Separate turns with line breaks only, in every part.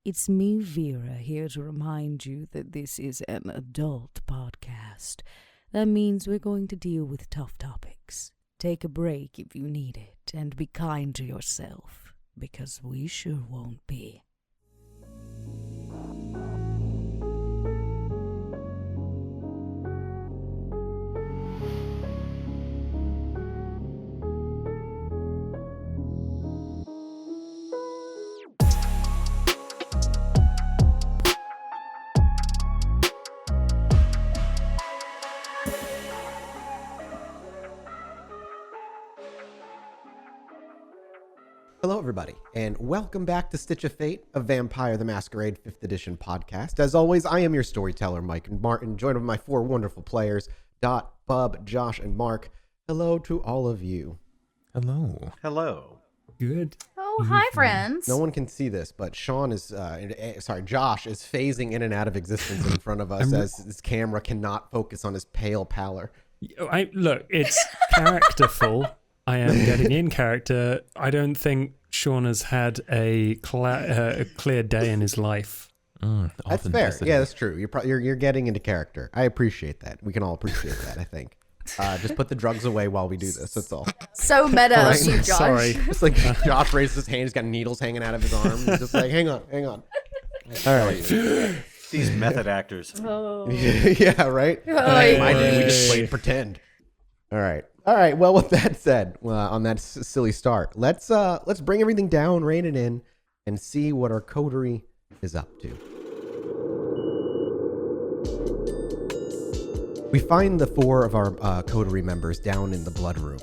It's me, Vera, here to remind you that this is an adult podcast. That means we're going to deal with tough topics. Take a break if you need it, and be kind to yourself, because we sure won't be.
Hello, everybody, and welcome back to Stitch of Fate, a Vampire the Masquerade 5th edition podcast. As always, I am your storyteller, Mike and Martin, joined with my four wonderful players, Dot, Bub, Josh, and Mark. Hello to all of you.
Hello.
Hello.
Good.
Oh, hi, friends.
No one can see this, but Josh is phasing in and out of existence in front of us as his camera cannot focus on his pale pallor.
Look, it's characterful. I am getting in character. I don't think Sean has had a clear day in his life.
That's fair. Yeah, that's true. You're getting into character. I appreciate that. We can all appreciate that, I think. Just put the drugs away while we do this. That's all.
So meta
Right?
of you, Josh.
Sorry.
It's like Josh raises his hand. He's got needles hanging out of his arm. He's just like, hang on. All right.
These method actors.
Oh.
Yeah, right? My day, we just played pretend. All right. Well, with that said, on that silly start, let's bring everything down, rein it in, and see what our coterie is up to. We find the four of our coterie members down in the blood room,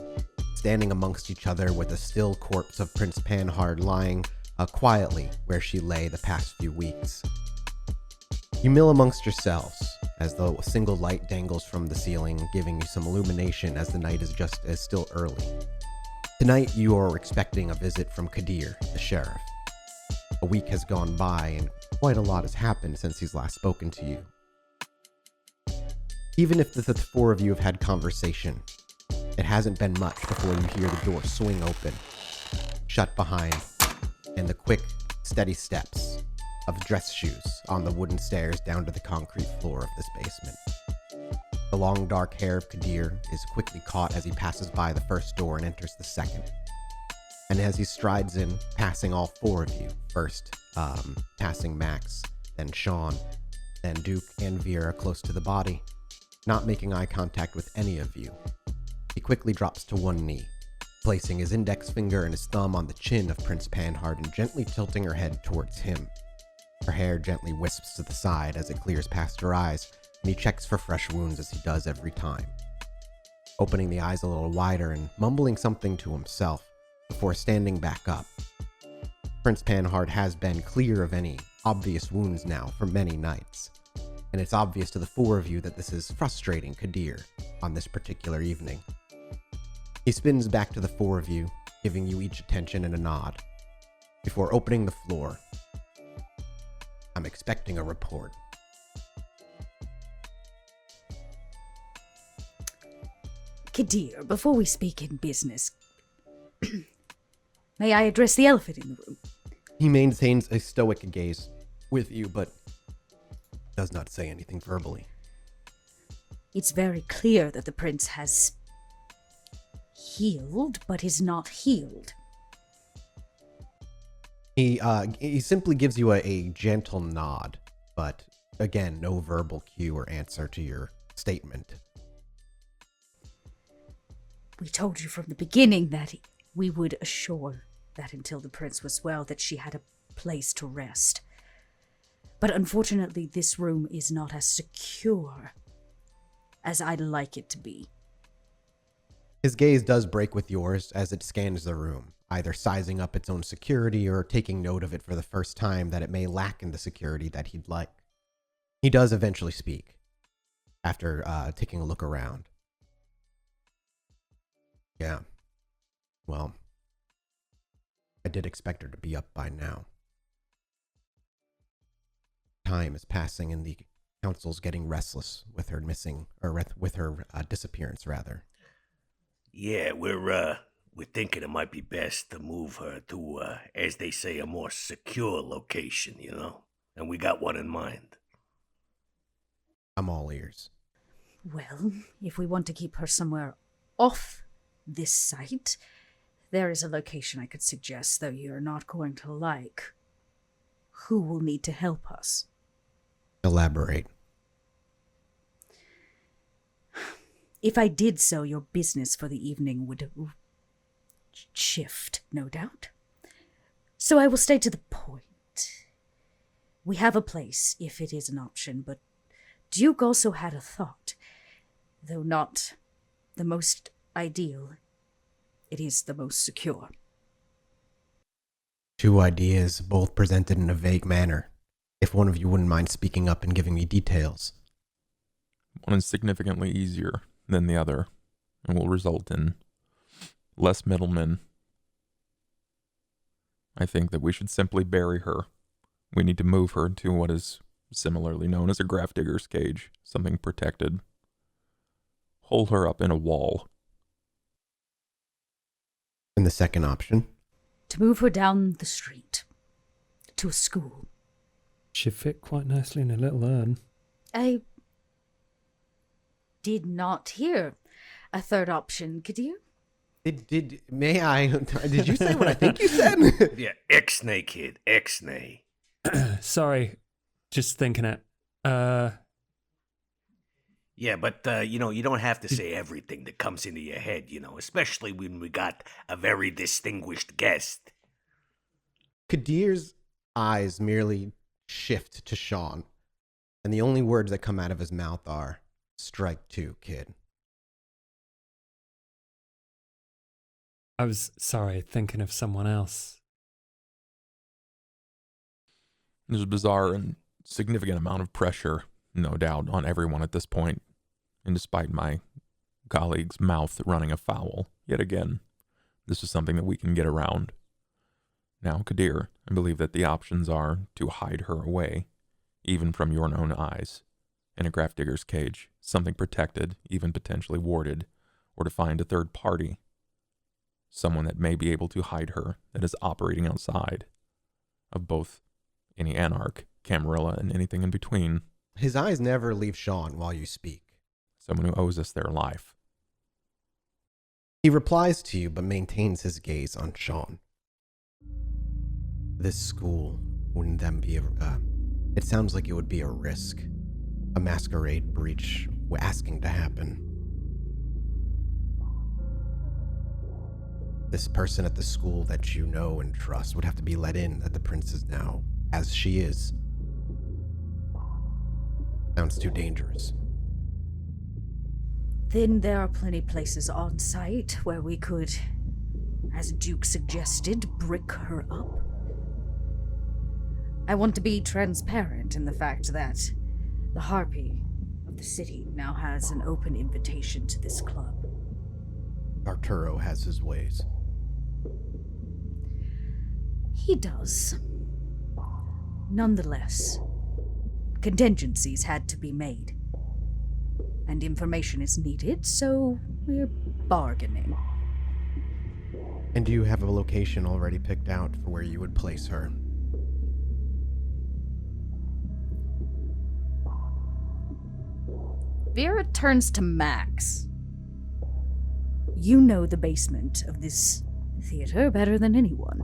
standing amongst each other with the still corpse of Prince Panhard lying quietly where she lay the past few weeks. You mill amongst yourselves, as though a single light dangles from the ceiling, giving you some illumination as the night is still early. Tonight you are expecting a visit from Khadir, the sheriff. A week has gone by and quite a lot has happened since he's last spoken to you. Even if the four of you have had conversation, it hasn't been much before you hear the door swing open, shut behind, and the quick, steady steps of dress shoes on the wooden stairs down to the concrete floor of this basement. The long dark hair of Khadir is quickly caught as he passes by the first door and enters the second. And as he strides in, passing all four of you, first passing Max, then Sean, then Duke and Vera close to the body, not making eye contact with any of you, he quickly drops to one knee, placing his index finger and his thumb on the chin of Prince Panhard and gently tilting her head towards him. Her hair gently wisps to the side as it clears past her eyes, and he checks for fresh wounds as he does every time. Opening the eyes a little wider and mumbling something to himself before standing back up. Prince Panhard has been clear of any obvious wounds now for many nights, and it's obvious to the four of you that this is frustrating Khadir on this particular evening. He spins back to the four of you, giving you each attention and a nod, before opening the floor. I'm expecting a report.
Khadir, before we speak in business, may I address the elephant in the room?
He maintains a stoic gaze with you, but does not say anything verbally.
It's very clear that the prince has healed, but is not healed.
He simply gives you a gentle nod, but again, no verbal cue or answer to your statement.
We told you from the beginning that we would assure that until the prince was well, that she had a place to rest. But unfortunately, this room is not as secure as I'd like it to be.
His gaze does break with yours as it scans the room, either sizing up its own security or taking note of it for the first time that it may lack in the security that he'd like. He does eventually speak, after taking a look around. Yeah. Well, I did expect her to be up by now. Time is passing and the council's getting restless with her missing, or with her disappearance, rather.
Yeah, we're
we're thinking it might be best to move her to, as they say, a more secure location, you know? And we got one in mind.
I'm all ears.
Well, if we want to keep her somewhere off this site, there is a location I could suggest, though you're not going to like. Who will need to help us?
Elaborate.
If I did so, your business for the evening would shift, no doubt. So I will stay to the point. We have a place, if it is an option, but Duke also had a thought. Though not the most ideal, it is the most secure.
Two ideas, both presented in a vague manner. If one of you wouldn't mind speaking up and giving me details.
One is significantly easier than the other, and will result in less middlemen. I think that we should simply bury her. We need to move her to what is similarly known as a gravedigger's cage, something protected. Hold her up in a wall.
And the second option?
To move her down the street. To a school.
She'd fit quite nicely in a little urn.
I did not hear a third option, Khadir.
May I? Did you say what I think you said?
Yeah, Ixnay, kid, Ixnay.
Sorry, just thinking it.
Yeah, but, you know, you don't have to say everything that comes into your head, you know, especially when we got a very distinguished guest.
Khadir's eyes merely shift to Sean, and the only words that come out of his mouth are, "Strike two, kid."
I was, sorry, thinking of someone else.
There's a bizarre and significant amount of pressure, no doubt, on everyone at this point. And despite my colleague's mouth running afoul, yet again, this is something that we can get around. Now, Khadir, I believe that the options are to hide her away, even from your own eyes, in a gravedigger's cage, something protected, even potentially warded, or to find a third party, someone that may be able to hide her, that is operating outside of both any anarch, Camarilla, and anything in between.
His eyes never leave Sean while you speak.
Someone who owes us their life.
He replies to you, but maintains his gaze on Sean. This school wouldn't then be it sounds like it would be a risk. A masquerade breach we're asking to happen. This person at the school that you know and trust would have to be let in that the prince is now, as she is. Sounds too dangerous.
Then there are plenty places on site where we could, as Duke suggested, brick her up. I want to be transparent in the fact that the Harpy of the city now has an open invitation to this club.
Arturo has his ways.
He does. Nonetheless, contingencies had to be made. And information is needed, so we're bargaining.
And do you have a location already picked out for where you would place her?
Vera turns to Max. You know the basement of this theater better than anyone.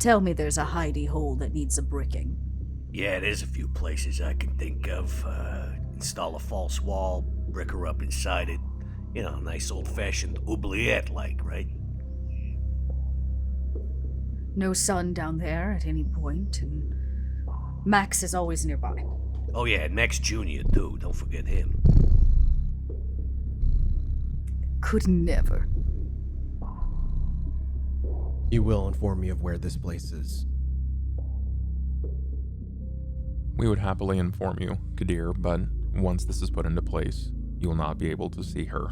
Tell me there's a hidey hole that needs a bricking.
Yeah, there's a few places I can think of. Install a false wall, brick her up inside it. You know, nice old-fashioned oubliette-like, right?
No sun down there at any point, and Max is always nearby.
Oh yeah, and Max Jr. too, don't forget him.
Could never.
You will inform me of where this place is.
We would happily inform you, Khadir, but once this is put into place, you will not be able to see her.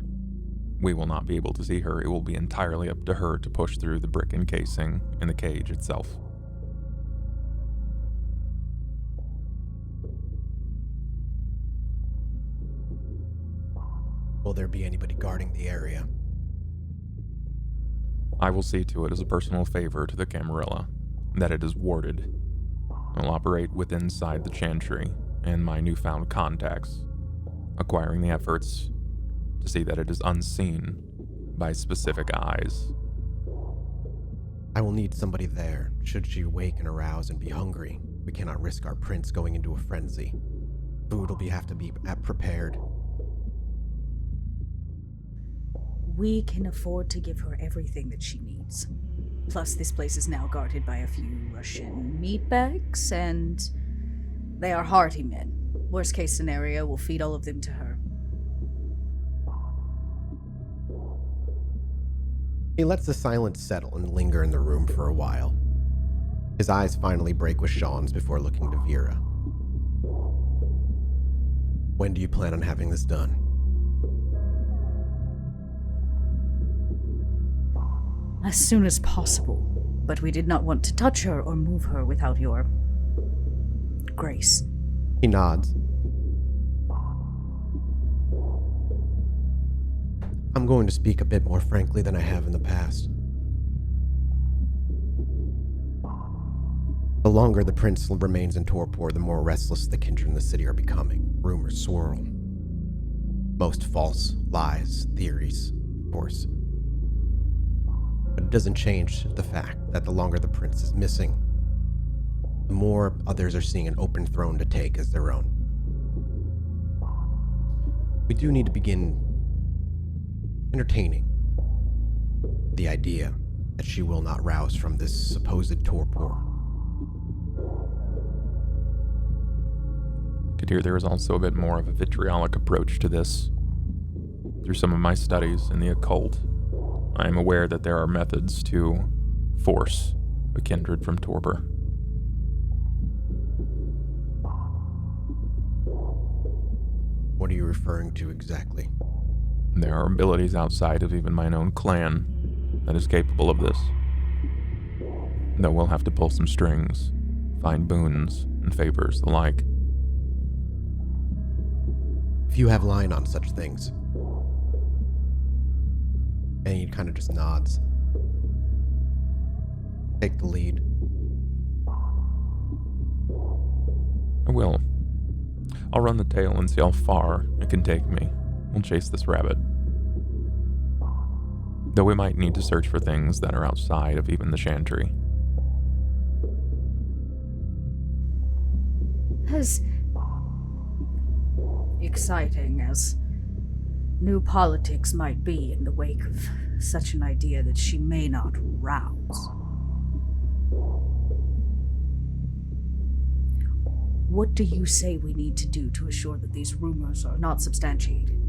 We will not be able to see her. It will be entirely up to her to push through the brick encasing in the cage itself.
Will there be anybody guarding the area?
I will see to it as a personal favor to the Camarilla that it is warded. I'll operate within inside the chantry and my newfound contacts, acquiring the efforts to see that it is unseen by specific eyes.
I will need somebody there. Should she wake and arouse and be hungry, we cannot risk our prince going into a frenzy. Food will have to be prepared.
We can afford to give her everything that she needs. Plus, this place is now guarded by a few Russian meatbags, and they are hearty men. Worst case scenario, we'll feed all of them to her.
He lets the silence settle and linger in the room for a while. His eyes finally break with Sean's before looking to Vera. When do you plan on having this done?
As soon as possible, but we did not want to touch her or move her without your grace.
He nods. I'm going to speak a bit more frankly than I have in the past. The longer the prince remains in torpor, the more restless the kindred in the city are becoming. Rumors swirl. Most false, lies, theories, of course. But it doesn't change the fact that the longer the prince is missing, the more others are seeing an open throne to take as their own. We do need to begin entertaining the idea that she will not rouse from this supposed torpor.
Khadir, there is also a bit more of a vitriolic approach to this. Through some of my studies in the occult, I am aware that there are methods to force a kindred from torpor.
What are you referring to exactly?
There are abilities outside of even my own clan that is capable of this. Though we'll have to pull some strings, find boons and favors, the like.
If you have line on such things. And he kind of just nods. Take the lead.
I will. I'll run the tail and see how far it can take me. We'll chase this rabbit. Though we might need to search for things that are outside of even the chantry.
As exciting as new politics might be in the wake of such an idea that she may not rouse, what do you say we need to do to assure that these rumors are not substantiated?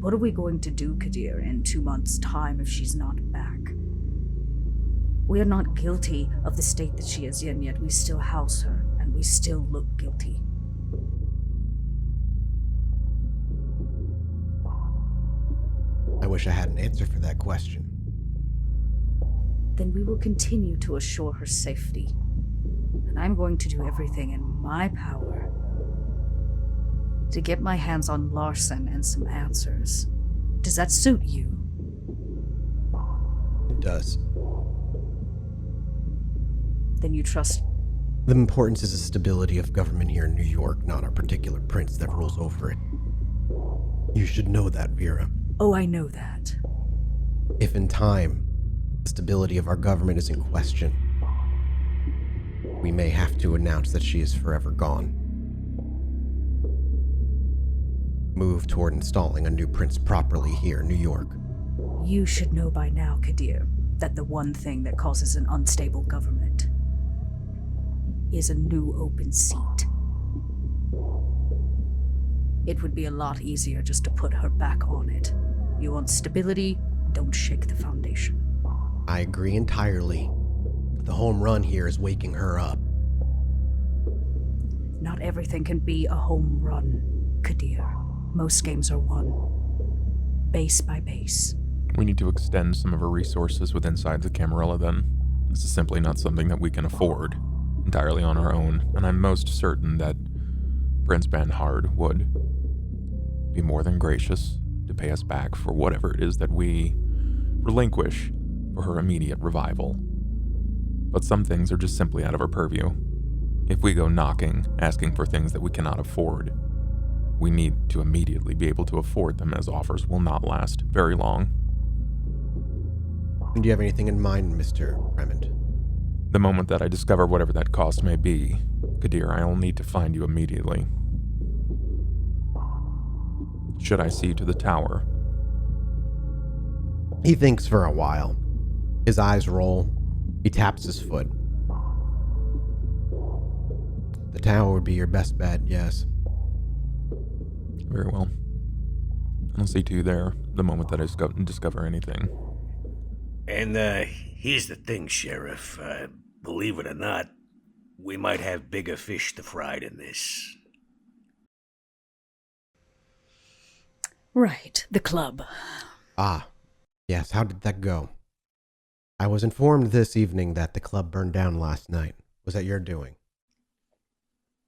What are we going to do, Khadir, in 2 months' time if she's not back? We are not guilty of the state that she is in, yet we still house her, and we still look guilty.
I wish I had an answer for that question.
Then we will continue to assure her safety. And I'm going to do everything in my power to get my hands on Larson and some answers. Does that suit you?
It does.
Then you trust...
The importance is the stability of government here in New York, not our particular prince that rules over it. You should know that, Vera.
Oh, I know that.
If in time, the stability of our government is in question, we may have to announce that she is forever gone. Move toward installing a new prince properly here in New York.
You should know by now, Khadir, that the one thing that causes an unstable government is a new open seat. It would be a lot easier just to put her back on it. You want stability, don't shake the foundation.
I agree entirely. The home run here is waking her up.
Not everything can be a home run, Khadir. Most games are won, base by base.
We need to extend some of our resources with inside the Camarilla then. This is simply not something that we can afford entirely on our own, and I'm most certain that Prince Banhard would be more than gracious to pay us back for whatever it is that we relinquish for her immediate revival. But some things are just simply out of our purview. If we go knocking, asking for things that we cannot afford, we need to immediately be able to afford them, as offers will not last very long.
Do you have anything in mind, Mr. Remond?
The moment that I discover whatever that cost may be, Khadir, I will need to find you immediately. Should I see to the tower?
He thinks for a while. His eyes roll. He taps his foot. The tower would be your best bet, yes.
Very well. I'll see to you there the moment that I discover anything.
And here's the thing, Sheriff. Believe it or not, we might have bigger fish to fry than this.
Right, the club.
Ah, yes, how did that go? I was informed this evening that the club burned down last night. Was that your doing?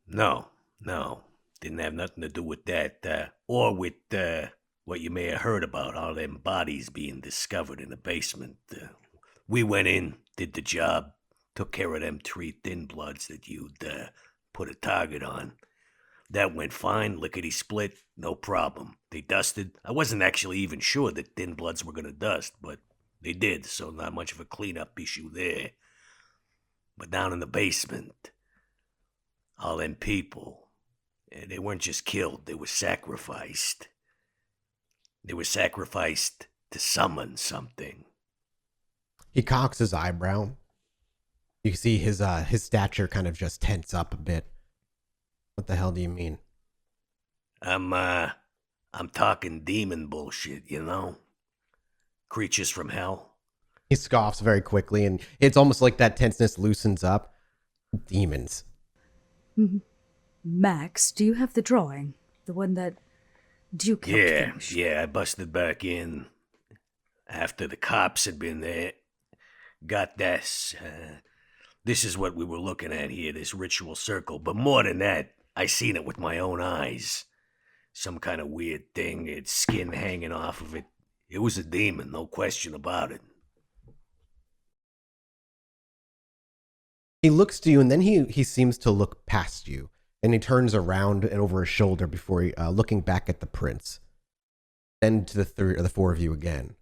No. Didn't have nothing to do with that, or with what you may have heard about, all them bodies being discovered in the basement. We went in, did the job, took care of them 3 thin bloods that you'd put a target on. That went fine, lickety-split, no problem. They dusted. I wasn't actually even sure that thin bloods were gonna dust, but they did, so not much of a cleanup issue there. But down in the basement, all them people, they weren't just killed, they were sacrificed. They were sacrificed to summon something.
He cocks his eyebrow. You see his stature kind of just tense up a bit. What the hell do you mean?
I'm talking demon bullshit, you know? Creatures from hell.
He scoffs very quickly, and it's almost like that tenseness loosens up. Demons.
Max, do you have the drawing? The one that Duke helped finish?
Yeah, I busted back in after the cops had been there. Got this. This is what we were looking at here, this ritual circle. But more than that, I seen it with my own eyes. Some kind of weird thing, its skin hanging off of it. It was a demon, no question about it.
He looks to you, and then he seems to look past you, and he turns around and over his shoulder before looking back at the prince. Then to the 4 of you again.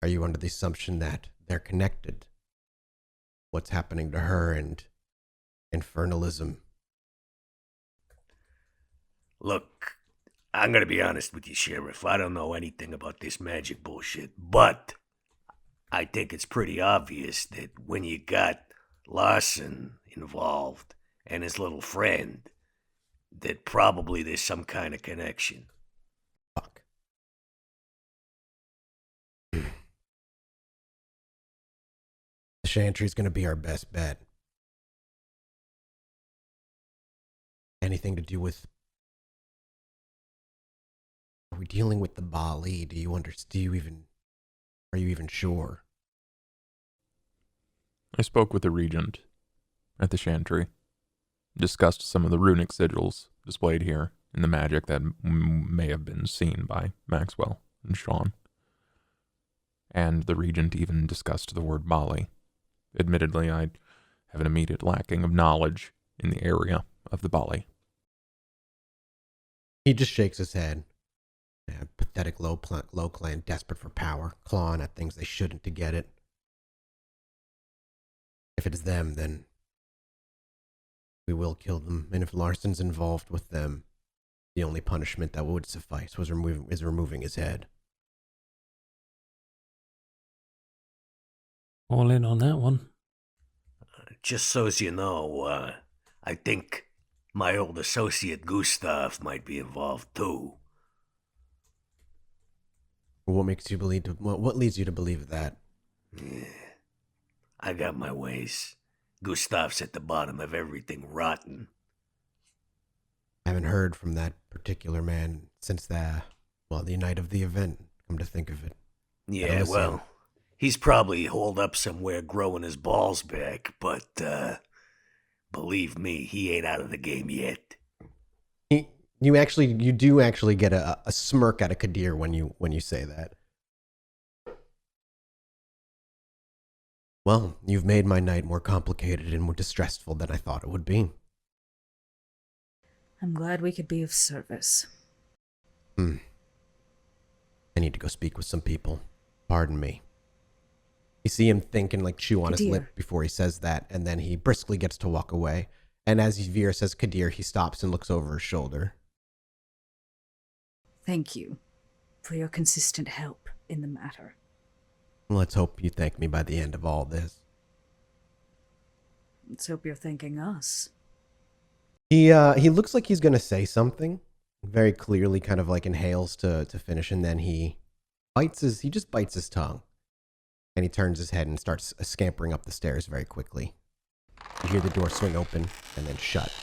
Are you under the assumption that they're connected? What's happening to her and infernalism?
Look, I'm gonna be honest with you, Sheriff. I don't know anything about this magic bullshit, but I think it's pretty obvious that when you got Larson involved and his little friend, that probably there's some kind of connection.
Fuck. The Chantry's gonna be our best bet. Anything to do with... Are we dealing with the Bali? Are you even sure?
I spoke with the regent at the Chantry, discussed some of the runic sigils displayed here in the magic that may have been seen by Maxwell and Sean. And the regent even discussed the word Bali. Admittedly, I have an immediate lacking of knowledge in the area of the Bali.
He just shakes his head. Yeah, pathetic low clan, desperate for power, clawing at things they shouldn't to get it. If it's them, then we will kill them. And if Larson's involved with them, the only punishment that would suffice was removing his head.
All in on that one.
Just so as you know, I think my old associate Gustav might be involved too.
What makes you believe? What leads you to believe that?
Yeah. I got my ways. Gustav's at the bottom of everything rotten.
I haven't heard from that particular man since the night of the event, come to think of it.
Yeah, well, he's probably holed up somewhere growing his balls back, but believe me, he ain't out of the game yet.
You do actually get a smirk out of Khadir when you say that. Well, you've made my night more complicated and more distressful than I thought it would be.
I'm glad we could be of service.
I need to go speak with some people. Pardon me. You see him think and chew on his
Khadir.
lip before he says that, and then he briskly gets to walk away. And as Vera says Khadir, he stops and looks over his shoulder.
Thank you for your consistent help in the matter.
Let's hope you thank me by the end of all this.
Let's hope you're thanking us.
He looks like he's going to say something. Very clearly kind of inhales to finish, and then he just bites his tongue. And he turns his head and starts scampering up the stairs very quickly. You hear the door swing open and then shut.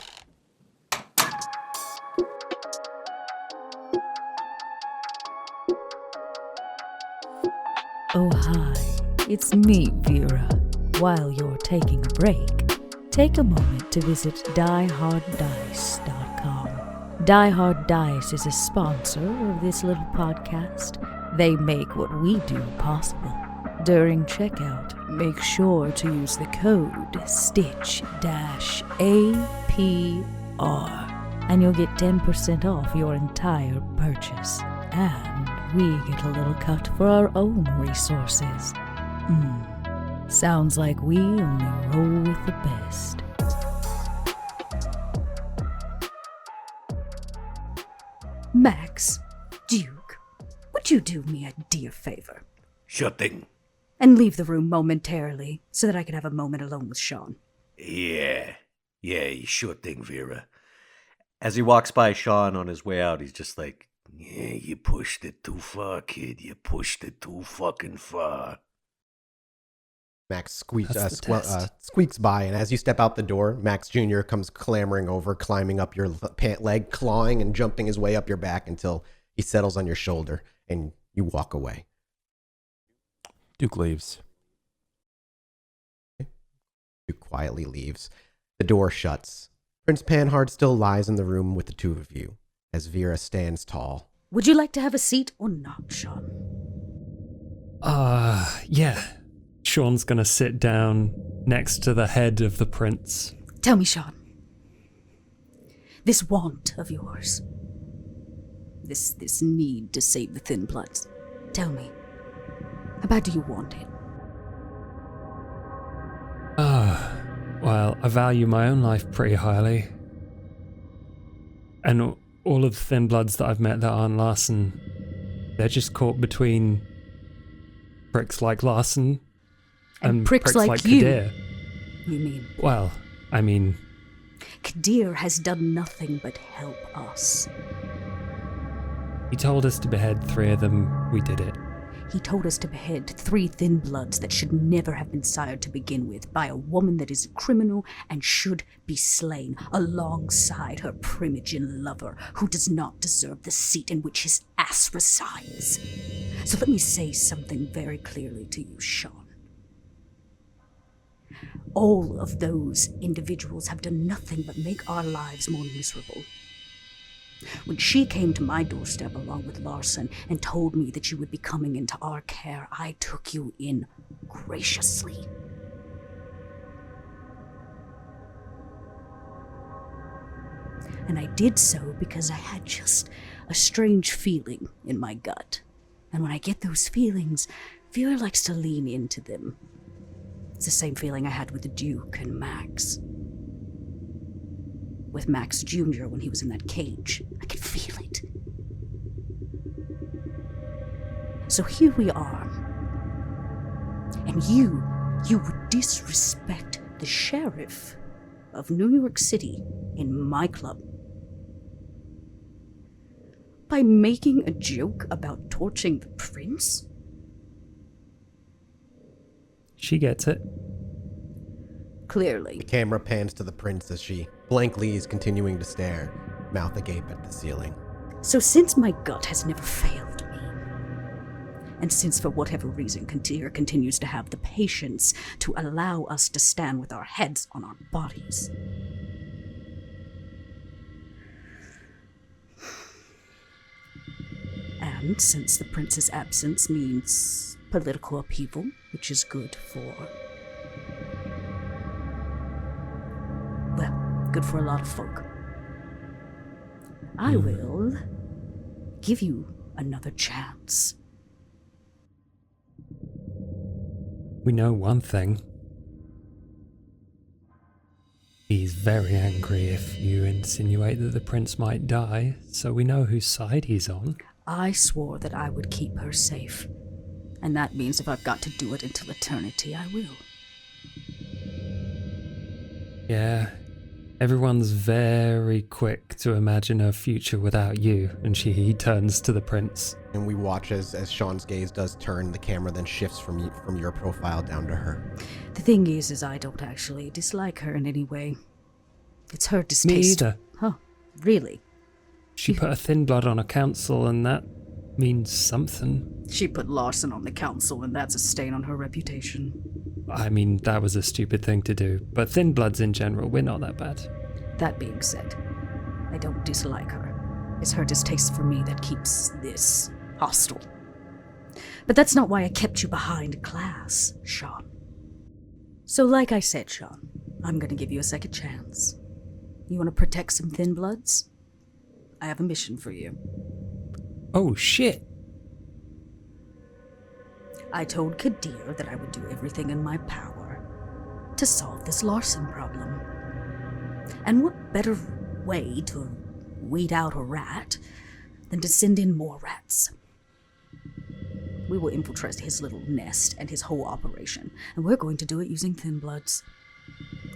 Oh hi, it's me, Vera. While you're taking a break, take a moment to visit dieharddice.com. Die Hard Dice is a sponsor of this little podcast. They make what we do possible. During checkout, make sure to use the code STITCH-APR, and you'll get 10% off your entire purchase. And we get a little cut for our own resources. Sounds like we only roll with the best.
Max, Duke, would you do me a dear favor?
Sure thing.
And leave the room momentarily so that I can have a moment alone with Sean.
Yeah, sure thing, Vera. As he walks by Sean on his way out, he's just like, yeah, you pushed it too far, kid. You pushed it too fucking far.
Max
Squeaks
by, and as you step out the door, Max Jr. comes clambering over, climbing up your pant leg, clawing and jumping his way up your back until he settles on your shoulder, and you walk away.
Duke leaves.
Duke quietly leaves. The door shuts. Prince Panhard still lies in the room with the two of you, as Vera stands tall.
Would you like to have a seat or not, Sean?
Yeah. Sean's gonna sit down next to the head of the prince.
Tell me, Sean. This want of yours, this need to save the Thin Bloods, tell me, how bad do you want it?
Well, I value my own life pretty highly. And all of the Thin Bloods that I've met that aren't Larson, they're just caught between pricks like Larson and
pricks like you,
Khadir.
You mean?
Well, I mean...
Khadir has done nothing but help us.
He told us to behead 3 of them. We did it.
He told us to behead 3 Thin Bloods that should never have been sired to begin with by a woman that is a criminal and should be slain alongside her primogen lover who does not deserve the seat in which his ass resides. So let me say something very clearly to you, Sean. All of those individuals have done nothing but make our lives more miserable. When she came to my doorstep along with Larson and told me that you would be coming into our care, I took you in graciously. And I did so because I had just a strange feeling in my gut. And when I get those feelings, Vera likes to lean into them. It's the same feeling I had with the Duke and Max. With Max Jr. when he was in that cage. I could feel it. So here we are. And you would disrespect the sheriff of New York City in my club by making a joke about torching the prince?
She gets it.
Clearly.
The camera pans to the prince as she blankly is continuing to stare, mouth agape at the ceiling.
So since my gut has never failed me, and since for whatever reason Khadir continues to have the patience to allow us to stand with our heads on our bodies, and since the prince's absence means political upheaval, which is good for good for a lot of folk. I will give you another chance.
We know one thing. He's very angry if you insinuate that the prince might die, so we know whose side he's on.
I swore that I would keep her safe. And that means if I've got to do it until eternity, I will.
Yeah, everyone's very quick to imagine a future without you, and he turns to the prince.
And we watch as Sean's gaze does turn, the camera then shifts from your profile down to her.
The thing is I don't actually dislike her in any way. It's her
Me
distaste.
either.
Huh, really?
She put a thin blood on a council, and that means something.
She put Larson on the council, and that's a stain on her reputation.
I mean, that was a stupid thing to do, but thin bloods in general, we're not that bad.
That being said, I don't dislike her. It's her distaste for me that keeps this hostile. But that's not why I kept you behind class, Sean. So like I said, Sean, I'm gonna give you a second chance. You wanna protect some thin bloods? I have a mission for you.
Oh, shit.
I told Khadir that I would do everything in my power to solve this Larson problem. And what better way to weed out a rat than to send in more rats? We will infiltrate his little nest and his whole operation, and we're going to do it using thin bloods.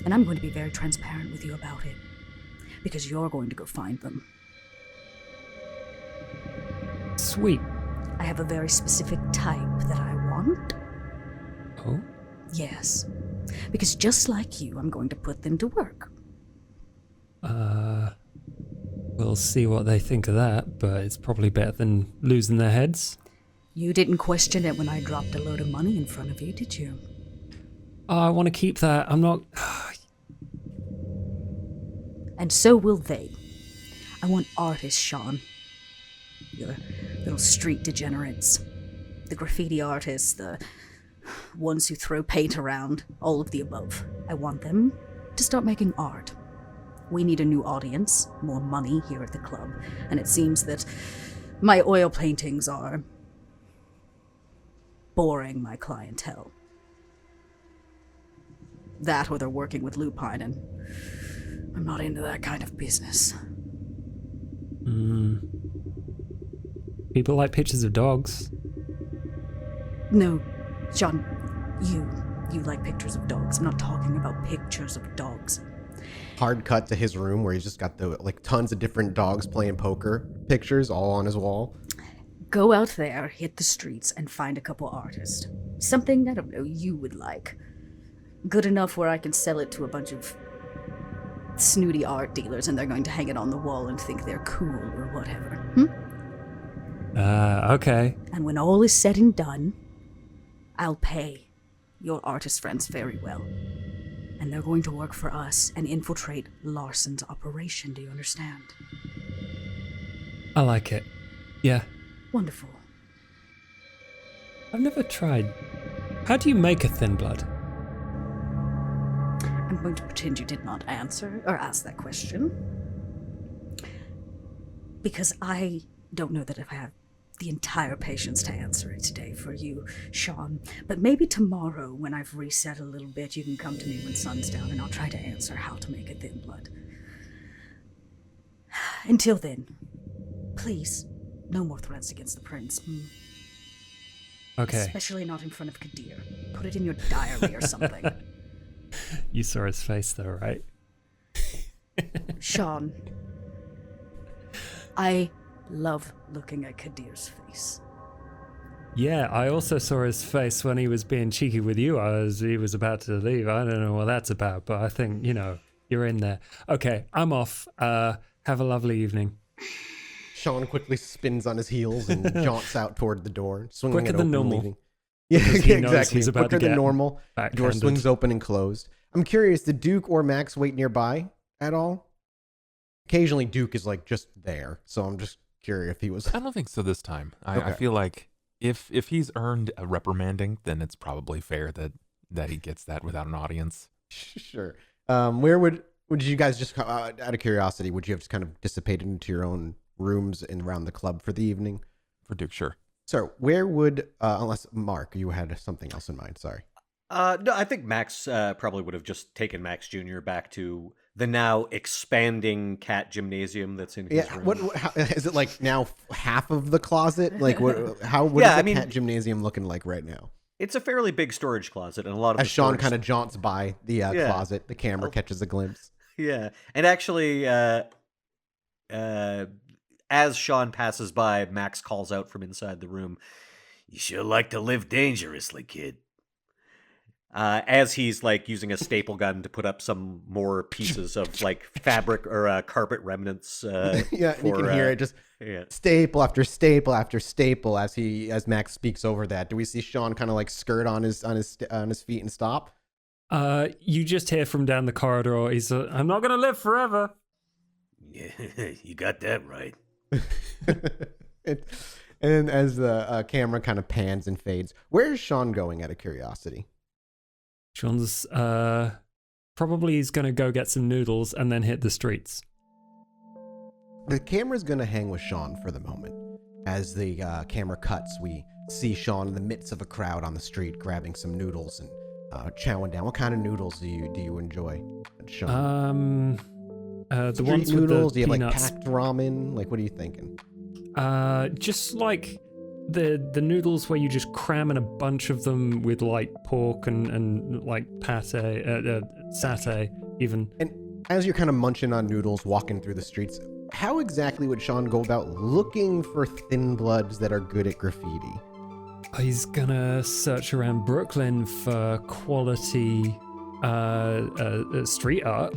And I'm going to be very transparent with you about it, because you're going to go find them.
Sweet.
I have a very specific type that I want.
Oh?
Yes, because just like you, I'm going to put them to work.
We'll see what they think of that, but it's probably better than losing their heads.
You didn't question it when I dropped a load of money in front of you, did you?
Oh, I want to keep that. I'm not...
And so will they. I want artists, Sean. Your little street degenerates. The graffiti artists, the ones who throw paint around, all of the above. I want them to start making art. We need a new audience, more money here at the club, and it seems that my oil paintings are boring my clientele. That or they're working with lupine, and I'm not into that kind of business.
People like pictures of dogs.
No, John, you like pictures of dogs. I'm not talking about pictures of dogs.
Hard cut to his room where he's just got the tons of different dogs playing poker pictures all on his wall.
Go out there, hit the streets, and find a couple artists. Something, I don't know, you would like. Good enough where I can sell it to a bunch of snooty art dealers and they're going to hang it on the wall and think they're cool or whatever.
Okay.
And when all is said and done, I'll pay your artist friends very well. And they're going to work for us and infiltrate Larson's operation, do you understand?
I like it. Yeah.
Wonderful.
I've never tried. How do you make a thin blood?
I'm going to pretend you did not answer or ask that question. Because I don't know that if I have the entire patience to answer it today for you, Sean. But maybe tomorrow, when I've reset a little bit, you can come to me when sun's down and I'll try to answer how to make a thin blood. Until then, please, no more threats against the prince.
Okay.
Especially not in front of Khadir. Put it in your diary or something.
You saw his face though, right?
Sean, I love looking at Khadir's face.
Yeah, I also saw his face when he was being cheeky with you. He was about to leave. I don't know what that's about, but I think, you're in there. Okay, I'm off. Have a lovely evening.
Sean quickly spins on his heels and jaunts out toward the door, swinging
Quicker
it
than
open,
normal.
leaving. Yeah,
He knows
exactly.
he's about
Quicker
to
than
get
normal.
backhanded.
Door swings open and closed. I'm curious, did Duke or Max wait nearby at all? Occasionally Duke is just there, so I'm just curious if he was...
I don't think so this time. I
Okay.
feel like if he's earned a reprimanding, then it's probably fair that he gets that without an audience.
Sure. Where would Would you guys just, out of curiosity, would you have just kind of dissipated into your own rooms and around the club for the evening?
For Duke, sure.
So where would, unless Mark, you had something else in mind, sorry.
No, I think Max probably would have just taken Max Jr. back to the now expanding cat gymnasium that's in his room.
How, is it like now half of the closet? Like what is the cat gymnasium looking like right now?
It's a fairly big storage closet, and a lot of
as Sean kind of jaunts by the closet, the camera catches a glimpse.
Yeah, and actually, as Sean passes by, Max calls out from inside the room, "You sure like to live dangerously, kid." As he's like using a staple gun to put up some more pieces of like fabric or carpet remnants.
Yeah, and you can hear it just staple after staple after staple as Max speaks over that. Do we see Sean kind of like skirt on his feet and stop?
You just hear from down the corridor. He's, "I'm not gonna live forever."
Yeah, you got that right.
And as the camera kind of pans and fades, where is Sean going out of curiosity?
Sean's probably he's gonna go get some noodles and then hit the streets.
The camera's gonna hang with Sean for the moment. As the camera cuts, we see Sean in the midst of a crowd on the street grabbing some noodles and chowing down. What kind of noodles do you enjoy, Sean?
The
Street
ones
noodles?
with the
Do you have like
peanuts.
packed ramen? Like, what are you thinking?
Just like the noodles where you just cram in a bunch of them with like pork and like satay even.
And as you're kind of munching on noodles, walking through the streets, how exactly would Sean go about looking for thin bloods that are good at graffiti?
He's gonna search around Brooklyn for quality street art.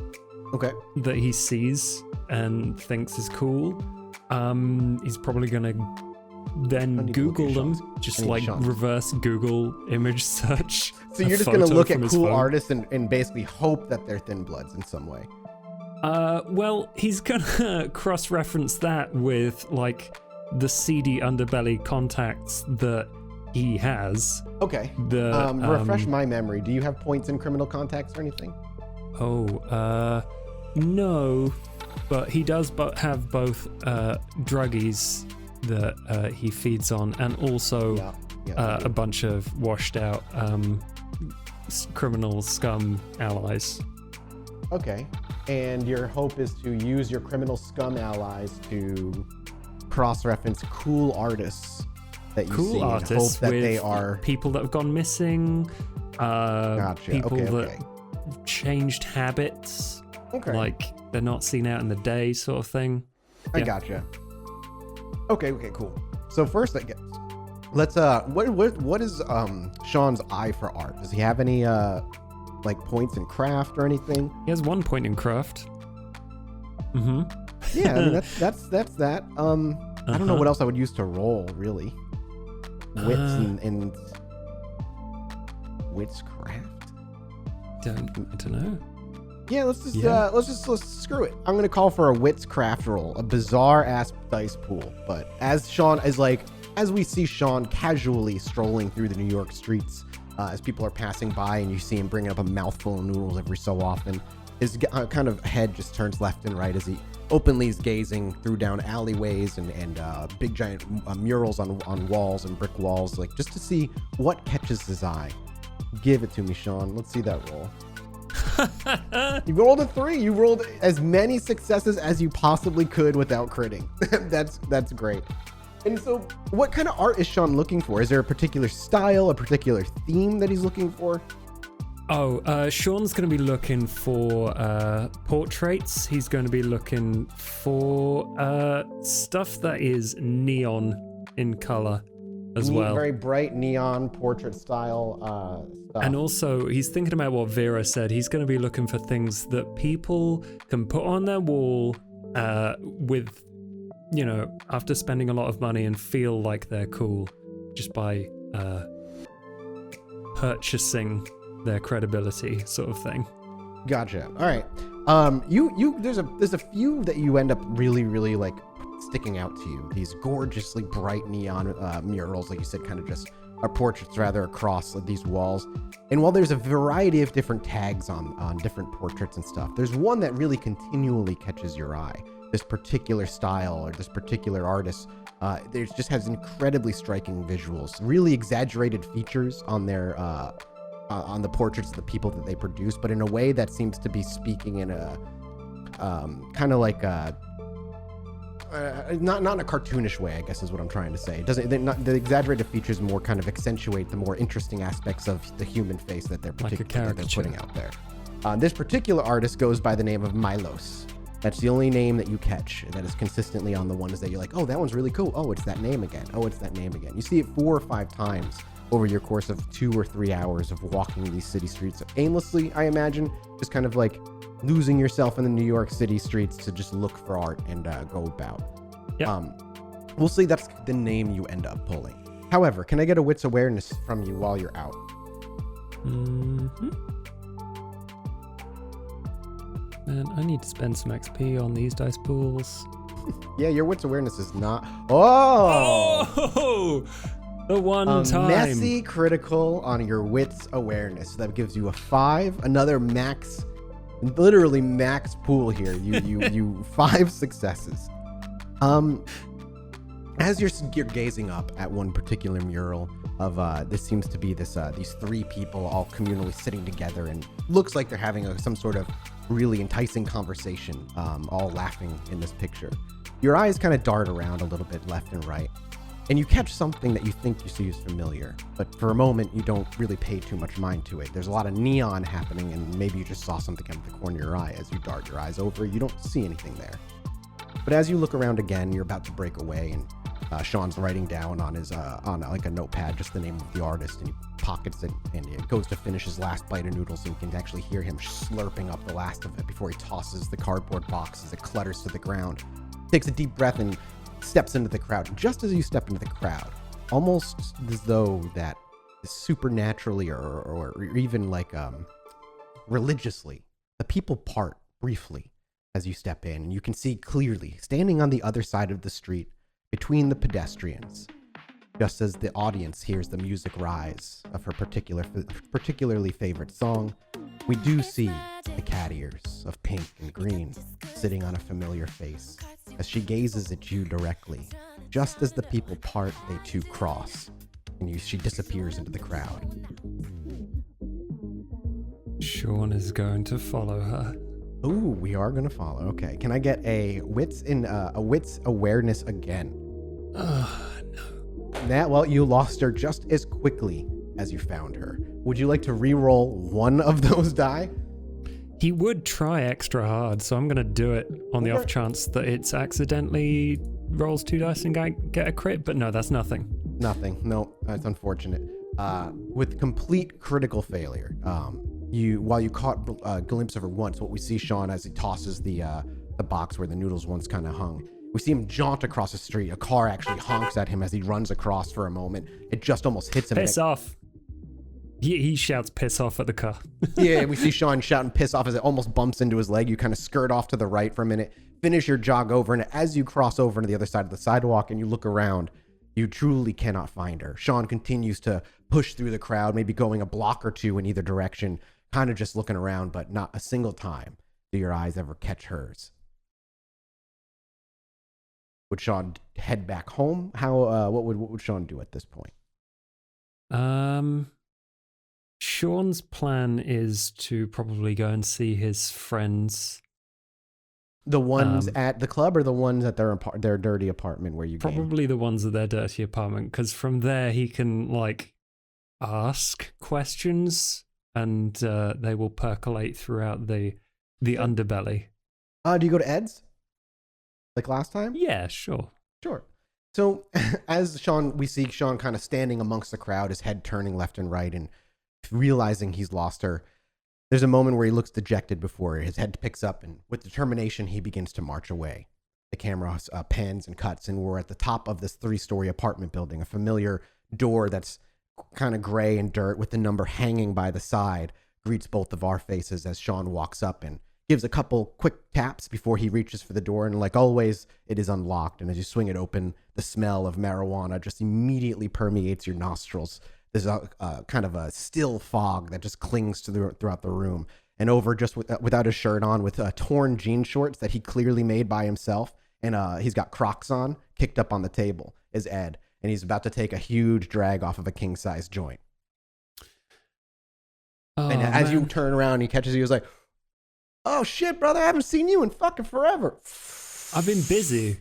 Okay.
That he sees and thinks is cool. He's probably gonna then Google them, just like reverse Google image search.
So you're just gonna look at cool artists and basically hope that they're thin bloods in some way.
Well, he's gonna cross-reference that with like the seedy underbelly contacts that he has.
Okay. Refresh my memory. Do you have points in criminal contacts or anything?
No, but he does have both druggies that he feeds on, and also a bunch of washed out criminal scum allies.
Okay. And your hope is to use your criminal scum allies to cross-reference cool artists that you see and hope that they are
people that have gone missing, people that changed habits, like they're not seen out in the day, sort of thing.
I gotcha. Okay, cool. So first, I guess let's what is Sean's eye for art? Does he have any like points in craft or anything?
He has 1 point in craft.
Yeah, I mean that's that. I don't know what else I would use to roll, really. Wits and wits craft.
I don't know.
Yeah, let's screw it. I'm gonna call for a wits craft roll, a bizarre ass dice pool. But as Sean is as we see Sean casually strolling through the New York streets, as people are passing by, and you see him bringing up a mouthful of noodles every so often, his kind of head just turns left and right as he openly is gazing through down alleyways and big giant murals on walls and brick walls, like just to see what catches his eye. Give it to me, Sean. Let's see that roll. You rolled a 3. You rolled as many successes as you possibly could without critting. That's great. And so what kind of art is Sean looking for? Is there a particular style, a particular theme that he's looking for?
Sean's going to be looking for portraits. He's going to be looking for stuff that is neon in color as well.
Very bright neon portrait style stuff.
And also, he's thinking about what Vera said. He's going to be looking for things that people can put on their wall with, after spending a lot of money and feel like they're cool just by purchasing their credibility, sort of thing.
Gotcha. All right. There's a few that you end up really, really like sticking out to you. These gorgeously bright neon murals, like you said, kind of just portraits rather, across these walls. And while there's a variety of different tags on different portraits and stuff, there's one that really continually catches your eye. This particular style or this particular artist, there's just has incredibly striking visuals, really exaggerated features on their on the portraits of the people that they produce, but in a way that seems to be speaking in a kind of like not in a cartoonish way, I guess is what I'm trying to say. It doesn't, the exaggerated features more kind of accentuate the more interesting aspects of the human face that they're putting out there. This particular artist goes by the name of Milos. That's the only name that you catch that is consistently on the ones that you're like, oh, that one's really cool. Oh, it's that name again. Oh, it's that name again. You see it 4 or 5 times over your course of 2 or 3 hours of walking these city streets aimlessly, I imagine, just kind of like losing yourself in the New York City streets to just look for art and go about.
Yep.
We'll say that's the name you end up pulling. However, can I get a wits awareness from you while you're out?
Mm-hmm. Man, I need to spend some XP on these dice pools.
Yeah, your wits awareness is not... Oh!
The one time.
Messy critical on your wits awareness. That gives you a 5. Another max... Literally max pool here. You 5 successes. As you're gazing up at one particular mural of this seems to be this these 3 people all communally sitting together, and looks like they're having some sort of really enticing conversation, all laughing in this picture. Your eyes kind of dart around a little bit left and right, and you catch something that you think you see is familiar, but for a moment you don't really pay too much mind to it. There's a lot of neon happening, and maybe you just saw something out of the corner of your eye. As you dart your eyes over, you don't see anything there. But as you look around again, you're about to break away, and Sean's writing down on his on like a notepad just the name of the artist, and he pockets it, and he goes to finish his last bite of noodles, and you can actually hear him slurping up the last of it before he tosses the cardboard box as it clutters to the ground. Takes a deep breath and steps into the crowd. Just as you step into the crowd, almost as though that supernaturally or even like religiously, the people part briefly as you step in, and you can see clearly standing on the other side of the street between the pedestrians, just as the audience hears the music rise of her particularly favorite song, we do see the Khadirs of pink and green sitting on a familiar face as she gazes at you directly. Just as the people part, they too cross, and she disappears into the crowd.
Sean is going to follow her.
Ooh, we are going to follow. Okay, can I get a wits awareness again?
No.
Well, you lost her just as quickly as you found her. Would you like to re-roll one of those die?
He would try extra hard, so I'm going to do it on the off chance that it's accidentally rolls 2 dice and get a crit, but no, that's nothing.
Nothing. No, that's unfortunate. With complete critical failure. While you caught a glimpse of her once, what we see Sean as he tosses the box where the noodles once kind of hung, we see him jaunt across the street. A car actually honks at him as he runs across for a moment. It just almost hits him.
Piss off. He shouts piss off at the car.
Yeah, we see Sean shouting piss off as it almost bumps into his leg. You kind of skirt off to the right for a minute, finish your jog over, and as you cross over to the other side of the sidewalk and you look around, you truly cannot find her. Sean continues to push through the crowd, maybe going a block or 2 in either direction, kind of just looking around, but not a single time do your eyes ever catch hers. Would Sean head back home? What would Sean do at this point?
Sean's plan is to probably go and see his friends.
The ones at the club, or the ones at their dirty apartment where you
probably game? The ones at their dirty apartment, because from there he can like ask questions, and they will percolate throughout the underbelly.
Do you go to Ed's like last time?
Yeah, sure.
So as we see Sean kind of standing amongst the crowd, his head turning left and right, and realizing he's lost her. There's a moment where he looks dejected before his head picks up, and with determination he begins to march away. The camera pans and cuts, and we're at the top of this 3-story apartment building. A familiar door that's kind of gray and dirt with the number hanging by the side greets both of our faces as Sean walks up and gives a couple quick taps before he reaches for the door, and like always, it is unlocked. And as you swing it open, the smell of marijuana just immediately permeates your nostrils. There's a kind of a still fog that just clings to throughout the room. And over just without his shirt on, with torn jean shorts that he clearly made by himself, and he's got Crocs on, kicked up on the table, is Ed. And he's about to take a huge drag off of a king-size joint.
Oh,
and as you turn around, he catches you. He's like, "Oh shit, brother! I haven't seen you in fucking forever."
I've been busy.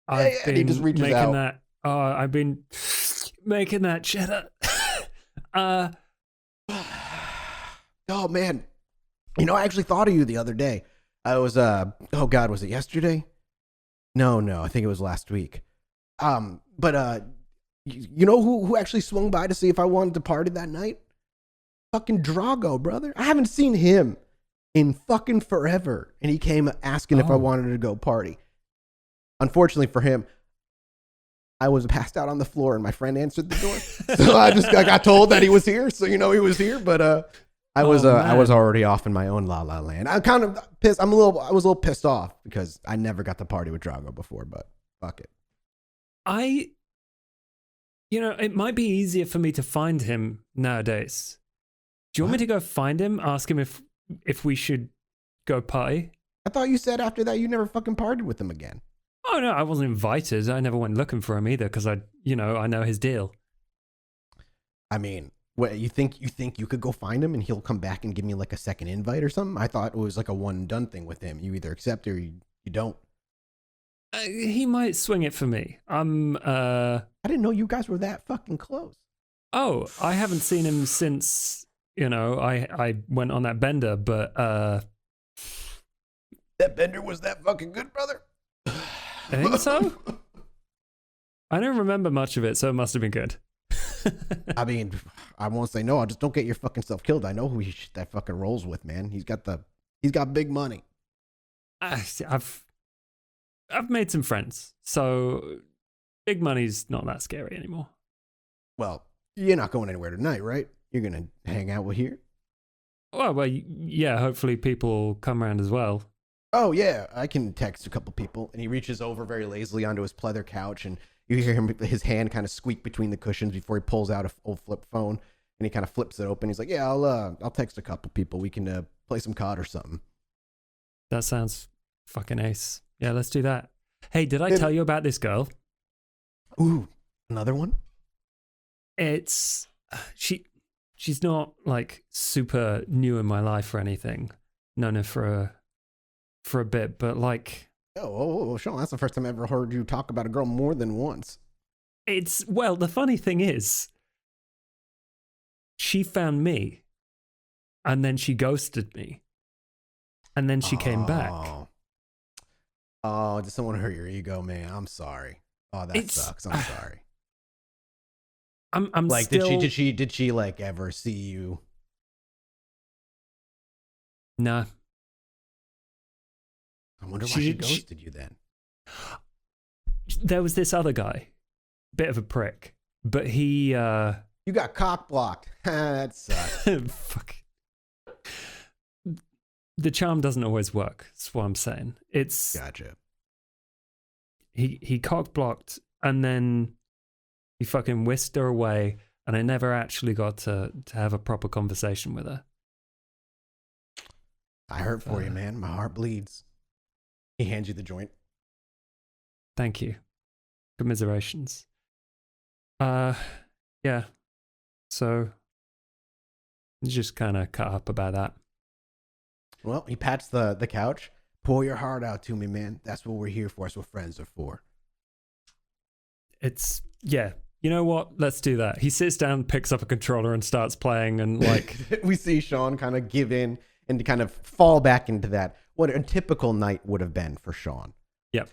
I've been
he just reaches
making
out.
that. I've been making that cheddar.
Oh man, I actually thought of you the other day. I was oh god, was it yesterday? No, I think it was last week. But you know who actually swung by to see if I wanted to party that night? Fucking Drago, brother. I haven't seen him in fucking forever, and he came asking if I wanted to go party. Unfortunately for him, I was passed out on the floor, and my friend answered the door. So I got told that he was here, so he was here. But I was already off in my own la la land. I'm kind of pissed. I was a little pissed off because I never got to party with Drago before. But fuck it.
It might be easier for me to find him nowadays. Do you want me to go find him? Ask him if we should go party?
I thought you said after that you never fucking partied with him again.
Oh no, I wasn't invited. I never went looking for him either because I know his deal.
I mean, what you think you could go find him and he'll come back and give me like a second invite or something? I thought it was like a one and done thing with him. You either accept or you don't.
He might swing it for me.
I didn't know you guys were that fucking close.
Oh, I haven't seen him since I went on that bender, but
that bender was that fucking good, brother.
I think so. I don't remember much of it, so it must have been good.
I mean, I won't say no. I just don't get your fucking self killed. I know who that fucking rolls with, man. He's got big money.
I've made some friends, so big money's not that scary anymore.
Well, you're not going anywhere tonight, right? You're gonna hang out with here.
Well, yeah. Hopefully, people come around as well.
Oh yeah, I can text a couple people. And he reaches over very lazily onto his pleather couch, and you hear his hand kind of squeak between the cushions before he pulls out an old flip phone, and he kind of flips it open. He's like, "Yeah, I'll text a couple people. We can play some COD or something."
That sounds fucking ace. Yeah, let's do that. Hey, did I tell you about this girl?
Ooh, another one?
She's not like super new in my life or anything. Known her for a bit, but like...
Oh, Sean, that's the first time I ever heard you talk about a girl more than once.
The funny thing is, she found me, and then she ghosted me, and then she came back.
Oh, just don't want to hurt your ego, man. I'm sorry. Oh, that sucks. I'm sorry.
I'm
like,
still...
did she like ever see you?
Nah.
I wonder why she ghosted you then.
There was this other guy, bit of a prick, but he...
You got cock blocked. That sucks.
Fuck. The charm doesn't always work. That's what I'm saying.
Gotcha.
He cock blocked, and then he fucking whisked her away, and I never actually got to have a proper conversation with her.
I hurt for you, man. My heart bleeds. He hands you the joint.
Thank you. Commiserations. Yeah. So, just kind of cut up about that.
Well, he pats the couch. Pour your heart out to me, man. That's what we're here for. That's what friends are for.
Yeah. You know what? Let's do that. He sits down, picks up a controller, and starts playing, and like...
We see Sean kind of give in and kind of fall back into that, what a typical night would have been for Sean.
Yep.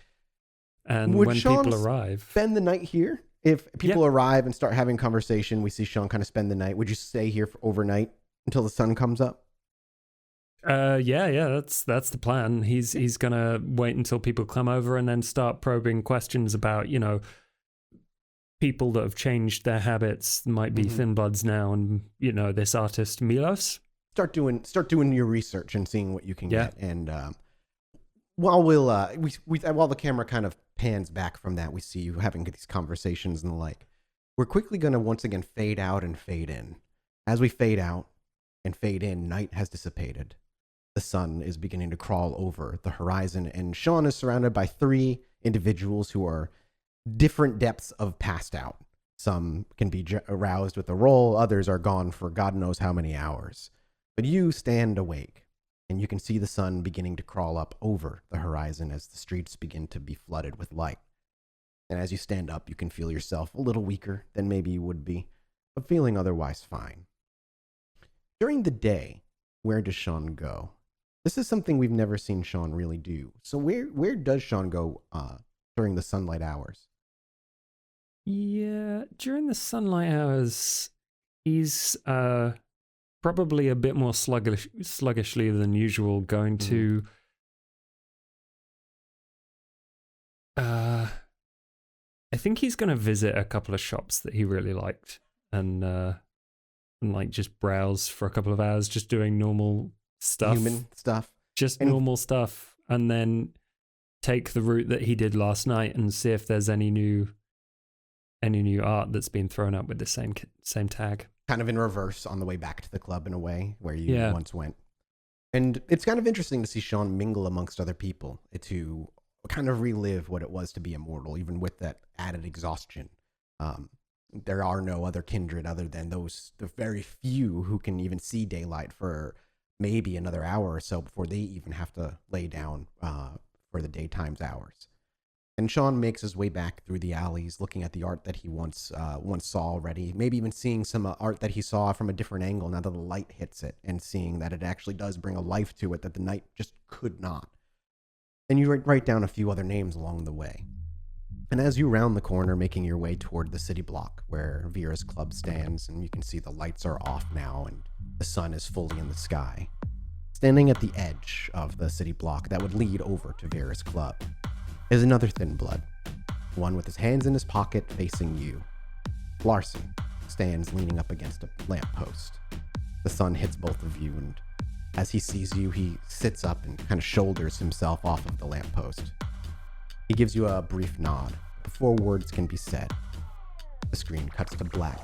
And
would
when
Sean
people arrive...
spend the night here? If people arrive and start having conversation, we see Sean kind of spend the night. Would you stay here for overnight until the sun comes up?
Yeah, that's the plan. He's gonna wait until people come over and then start probing questions about, people that have changed their habits, might be thin bloods now, and this artist Milos.
start doing your research and seeing what you can
Yeah.
get. And while while the camera kind of pans back from that, we see you having these conversations and the like. We're quickly going to once again fade out and fade in. As we fade out and fade in, night has dissipated. The sun is beginning to crawl over the horizon, and Sean is surrounded by 3 individuals who are different depths of passed out. Some can be aroused with a roll, others are gone for God knows how many hours. But you stand awake, and you can see the sun beginning to crawl up over the horizon as the streets begin to be flooded with light. And as you stand up, you can feel yourself a little weaker than maybe you would be, but feeling otherwise fine. During the day, where does Sean go? This is something we've never seen Sean really do. So where does Sean go during the sunlight hours?
Yeah, during the sunlight hours, he's probably a bit more sluggishly than usual, going to I think he's going to visit a couple of shops that he really liked and like just browse for a couple of hours, just doing normal stuff.
Human stuff.
Just normal stuff, and then take the route that he did last night and see if there's any new art that's been thrown up with the same tag.
Kind of in reverse on the way back to the club in a way where you
Yeah.
once went. And it's kind of interesting to see Sean mingle amongst other people to kind of relive what it was to be immortal, even with that added exhaustion. There are no other kindred other than the very few who can even see daylight for maybe another hour or so before they even have to lay down for the daytime's hours. And Sean makes his way back through the alleys, looking at the art that he once saw already, maybe even seeing some art that he saw from a different angle now that the light hits it, and seeing that it actually does bring a life to it that the night just could not. And you write down a few other names along the way. And as you round the corner, making your way toward the city block where Vera's club stands, and you can see the lights are off now and the sun is fully in the sky. Standing at the edge of the city block that would lead over to Vera's club is another thin blood, one with his hands in his pocket facing you. Larson stands leaning up against a lamppost. The sun hits both of you, and as he sees you, he sits up and kind of shoulders himself off of the lamppost. He gives you a brief nod. Before words can be said, the screen cuts to black,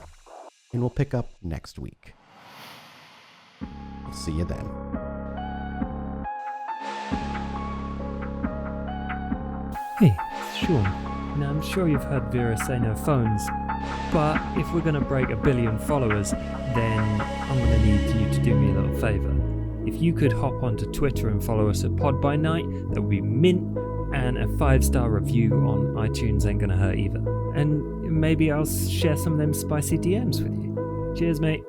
and we'll pick up next week. We'll see you then.
Hey, it's Sean. Now, I'm sure you've heard Vera say no phones, but if we're going to break 1 billion followers, then I'm going to need you to do me a little favour. If you could hop onto Twitter and follow us at Pod by Night, that would be mint, and a 5-star review on iTunes ain't going to hurt either. And maybe I'll share some of them spicy DMs with you. Cheers, mate.